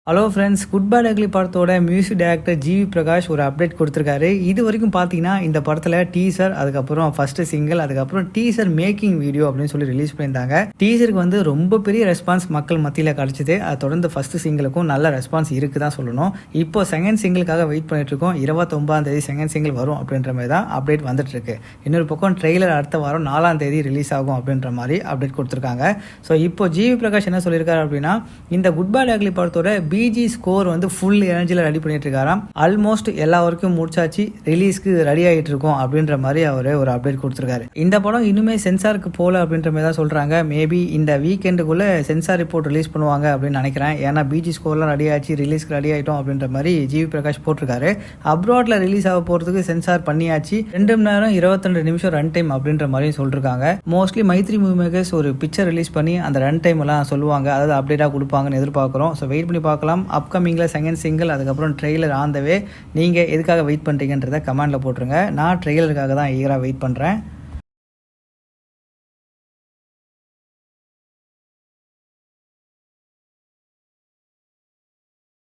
Hello friends, Good Bad Ugly படத்தோட music director G V Prakash ஒரு update கொடுத்துருக்காரு. இது வரைக்கும் பார்த்தீங்கன்னா இந்த படத்தில் டீசர், அதுக்கப்புறம் ஃபர்ஸ்ட் சிங்கிள், அதுக்கப்புறம் டீசர் மேக்கிங் வீடியோ அப்படின்னு சொல்லி ரிலீஸ் பண்ணியிருந்தாங்க. டீசருக்கு வந்து ரொம்ப பெரிய ரெஸ்பான்ஸ் மக்கள் மத்தியில் கிடச்சிது. அதை தொடர்ந்து ஃபர்ஸ்ட் சிங்கிளுக்கும் நல்ல ரெஸ்பான்ஸ் இருக்குது தான் சொல்லணும். இப்போ செகண்ட் சிங்கிளுக்காக வெயிட் பண்ணிட்டு இருக்கோம். 29 செகண்ட் சிங்கிள் வரும் அப்படின்ற மாதிரி தான் அப்டேட் வந்துட்டு இருக்கு. இன்னொரு பக்கம் ட்ரெய்லர் அடுத்த வாரம் 4 ரிலீஸ் ஆகும் அப்படின்ற மாதிரி அப்டேட் கொடுத்துருக்காங்க. ஸோ இப்போ ஜிவி பிரகாஷ் என்ன சொல்லியிருக்காரு அப்படின்னா, இந்த குட் பேட் அக்லி படத்தோட பிஜி ஸ்கோர் வந்து ஃபுல் எனர்ஜியில் ரெடி பண்ணிட்டு இருக்காராம். ஆல்மோஸ்ட் எல்லா ஒர்க்கும் முடிச்சாச்சு, ரிலீஸ்க்கு ரெடி ஆகிட்டு இருக்கோம் அப்படின்ற மாதிரி அவர் ஒரு அப்டேட் கொடுத்துருக்காரு. இந்த படம் இன்னுமே சென்சாருக்கு போல அப்படின்ற மாதிரி தான் சொல்றாங்க. மேபி இந்த வீக்கெண்டுக்குள்ள சென்சார் ரிப்போர்ட் ரிலீஸ் பண்ணுவாங்க அப்படின்னு நினைக்கிறேன். ஏன்னா பிஜி ஸ்கோர்லாம் ரெடி ஆச்சு, ரிலீஸ்க்கு ரெடி ஆகிட்டோம் அப்படின்ற மாதிரி ஜிவி பிரகாஷ் போட்டிருக்காரு. அப்ராட்ல ரிலீஸ் ஆக போறதுக்கு சென்சார் பண்ணியாச்சு. 2 மணி நேரம் 22 நிமிஷம் ரன் டைம் அப்படின்ற மாதிரி சொல்லிருக்காங்க. மோஸ்ட்லி மைத்ரி மூவி மேக்கர்ஸ் ஒரு பிக்சர் ரிலீஸ் பண்ணி அந்த ரன் டைம் எல்லாம் சொல்லுவாங்க, அதாவது அப்டேட்டாக கொடுப்பாங்கன்னு எதிர்பார்க்குறோம். ஸோ வெயிட் பண்ணி பார்க்கலாம். அப்கமிங்கில் செகண்ட் சிங்கிள், அதுக்கப்புறம் ட்ரெய்லர் ஆன் த வே. நீங்கள் எதுக்காக வெயிட் பண்ணுறீங்கன்றதை கமெண்டில் போட்டுருங்க. நான் ட்ரெய்லருக்காக தான் ஈகராக வெயிட் பண்ணுறேன்.